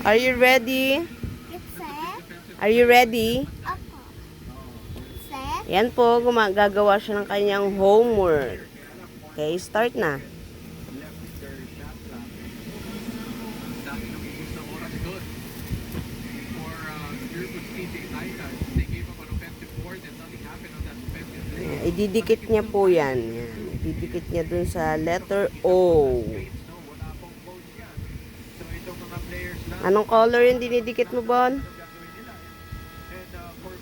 Are you ready? Set. Are you ready? Opo. Set. Yan po, gumagawa siya ng kanyang homework. Okay, start na. Ididikit niya po yan. Yan. Ididikit niya dun sa letter O. Anong color yung dinidikit mo, Bon?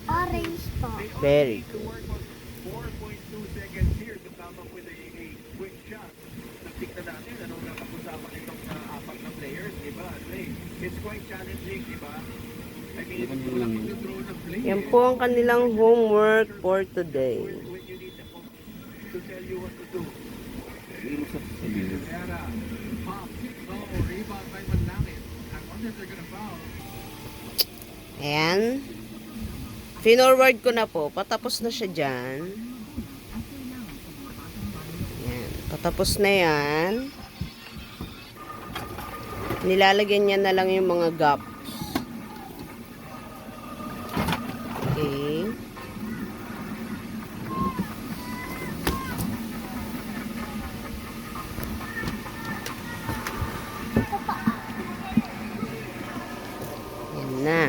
Orange po. Very good. It's quite challenging, di ba? I mean, Yan po ang kanilang homework for today. when you need the phone to tell you what to do. Kaya, pop, rebound by Manlangit. I wonder if they're gonna foul. Ayan. Finorward ko na po. Patapos na siya dyan. Ayan. Patapos na yan. Nilalagyan niya na lang yung mga gaps. Okay. Yan na.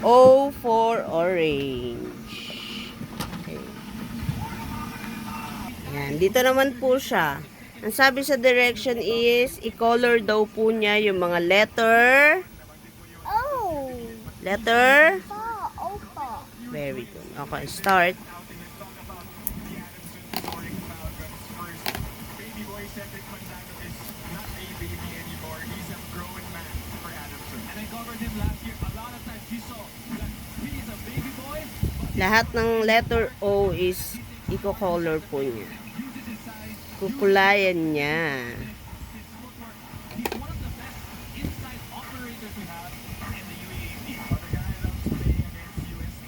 O for orange. Okay. Yan. Dito naman po siya. Ang sabi sa direction is, i-color daw po niya yung mga letter. Oh. Letter. Po. Opo. Very good. Okay, start. Baby boy Cedric Manzano is not a baby anymore. He's a grown man for Adamson. And I covered him last year. A lot of times he saw that he's a baby boy. Lahat ng letter O is i-color po niya. Kukulayan niya. He's one of the best inside operators we have in the UAAP. Other guy loves playing against UST.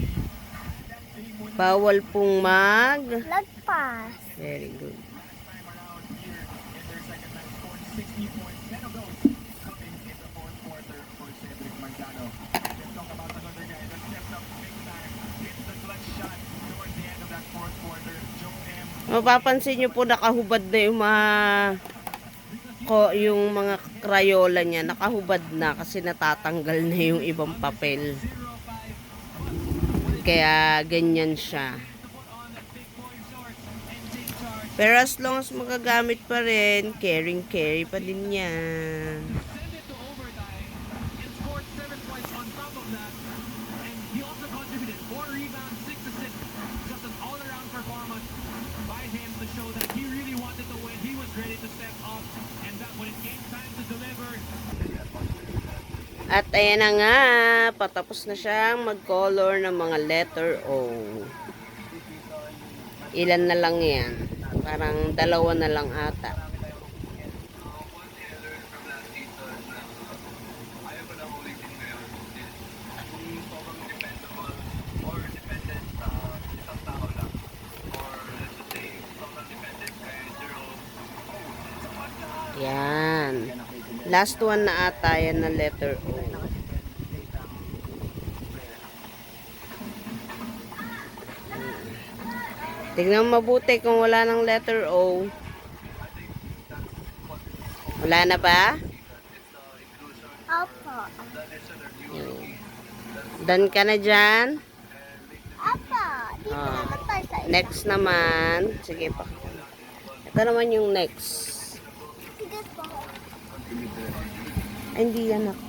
That game when Bawal pong mag. Lagpas. Very good. time around here in their second match scored 60 points. 10 of those coming in the fourth quarter for Cedric Manzano. Let's talk about another guy that stepped up big time. Hits the clutch shot towards the end of that fourth quarter. Joe M. Mapapansin niyo po nakahubad na yung mga Crayola niya. Nakahubad na kasi natatanggal na yung ibang papel. Kaya ganyan siya. Pero as long as magagamit pa rin, carry pa din yan. Send it to overtime and scored 7 points on top of that. And he also contributed 4 rebounds, 6 assists. Just an all-around performance by him to show that he really wanted to win. He was ready to step up. And that when it came time to deliver, At ayan na nga, patapos na siyang mag-color ng mga letter O. Ilan na lang yan? Parang dalawa na lang ata. Yan. Last one na ata yan na letter O. Tingnan mabuti kung wala ng letter O. Wala na ba? Opo. Done ka na dyan? Opo. Dito Ah. naman tayo sa isa. Next naman. Sige pa. Ito naman yung next. Sige po. Ay, hindi yan ako.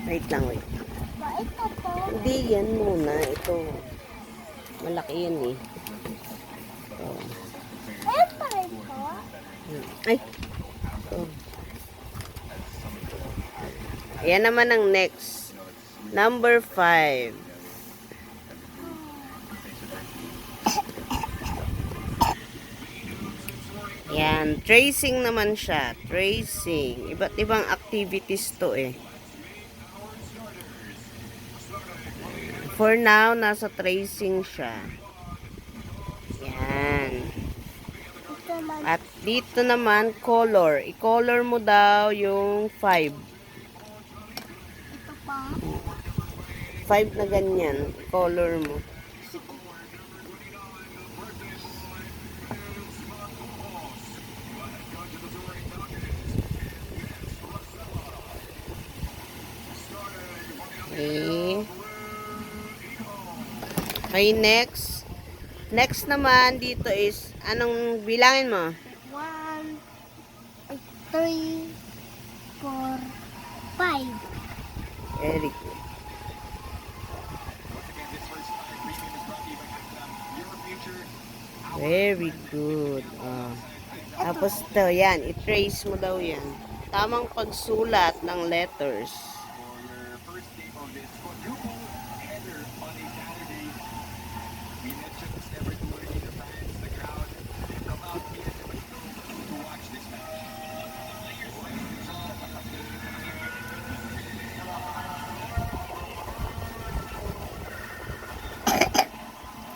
Wait lang, wait. Ba, ito po. Hindi yan muna. Ito. Malaki yan eh. Ito. Ayun pa rin po. Ay. Ito. Ayan naman ang next. Number 5. Yan. Tracing naman siya. Tracing. Iba't ibang activities to eh. For now, nasa tracing siya. Yan. Ito naman. At dito naman, color. I-color mo daw yung 5. pa. 5 na ganyan. Color mo. Okay. Okay, next. Next naman dito is, anong bilangin mo? 1, 3, 4, 5. Very good. Very good. Tapos to, yan. I-trace mo daw yan. Tamang pagsulat ng letters.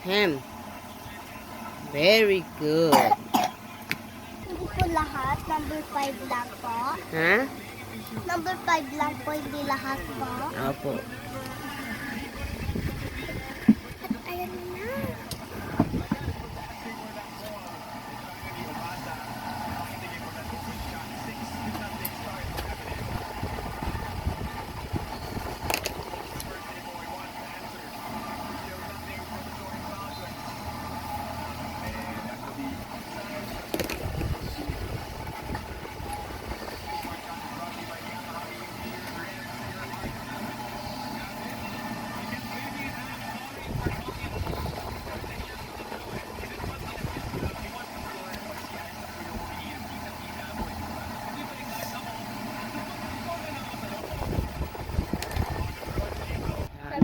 Hem. Very good. Hindi po lahat. Number 5 lang po. Ha? Number 5 lang po, hindi lahat po. Opo. At ayan na.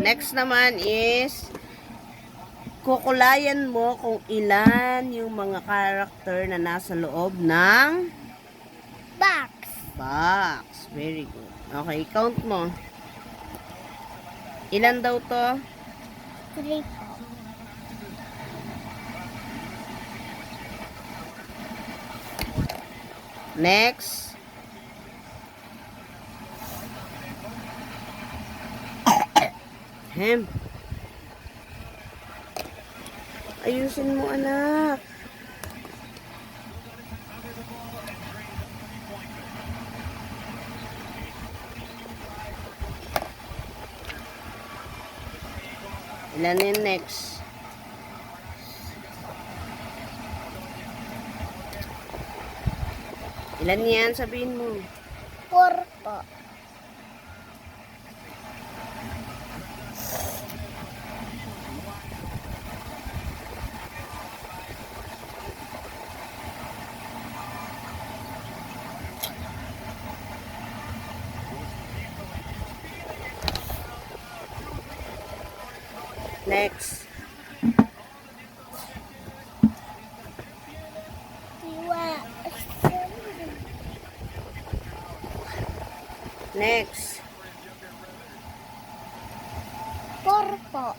Next naman is, kukulayan mo kung ilan yung mga character na nasa loob ng Box. box. Very good. Okay, count mo. Ilan daw to? 3 po. Next. Hem. Ayusin mo, anak. Ilan yung next? Ilan yan? Sabihin mo. 4 po. Next. Next. 4 po.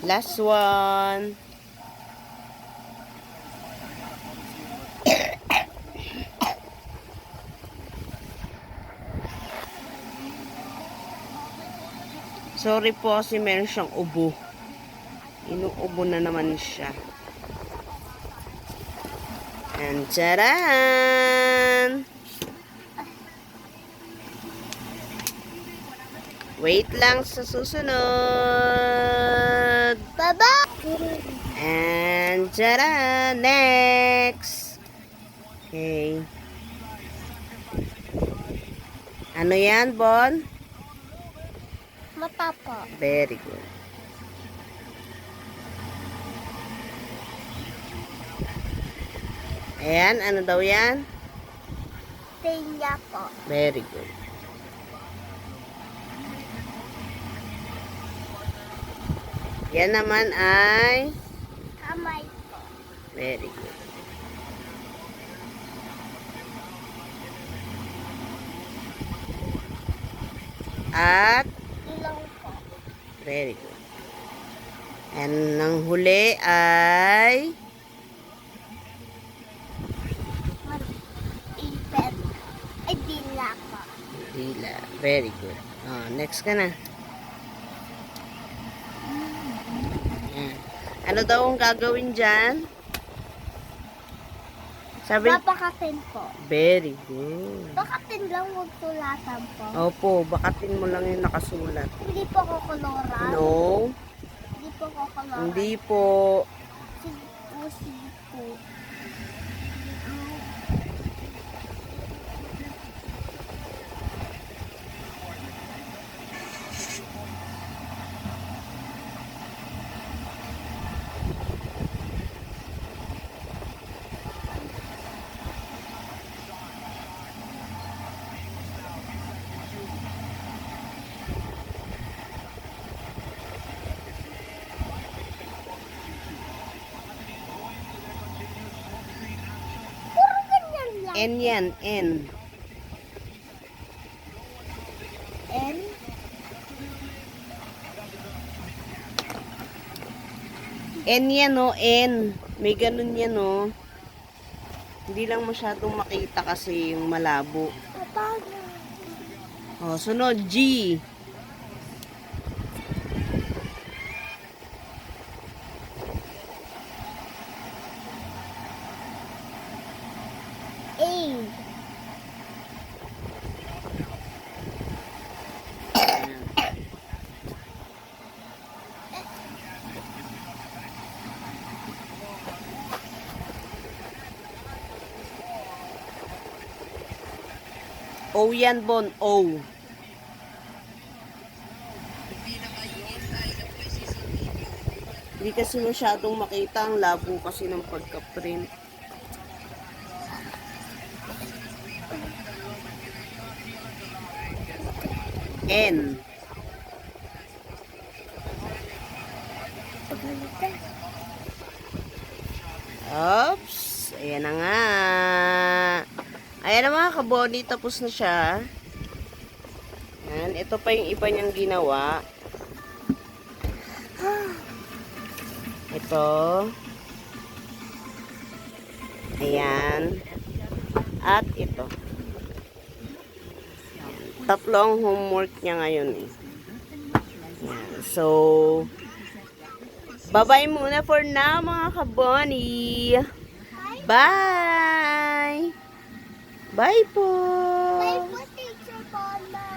Last one. Sorry po kasi meron siyang ubo. Inuubo na naman siya. And tcharan! Wait lang sa susunod. Baba! And tcharan! Next! Okay. Ano yan, Bon? Mata po. Very good. Ayan, ano daw yan? Tinya po. Very good. Yan naman ay Kamay po. Very good. At, Ilang po. very good. And ang huli ay Ipet. Ay, dila po. dila. Very good. Next ka na. Yan. Ano daw ang gagawin dyan? Sabi, Babakatin po. very good. Bakatin lang, huwag sulatan po. Opo, bakatin mo lang yung nakasulat. Hindi po kukoloran. No, Hindi po kukoloran. hindi po. Sige po, sige po. Puro ganyan lang. N yan, N. N. N yan o, N. May ganun yan o. Hindi lang masyadong makita kasi yung malabo. Paano? Sunod, G. A. O yan, Bon. O. Hindi kasi masyadong makita ang labo kasi ng pagka-print. N. Oops. Ayan na nga. Ayan na mga kaboni. Tapos na siya. Ayan. Ito pa yung iba niyang ginawa. Ito. Ayan. At ito. Tatlo ang homework niya ngayon eh. Ayan. So, bye-bye muna for now mga kaboni. Bye! Bye po! Bye po, Teacher Paula.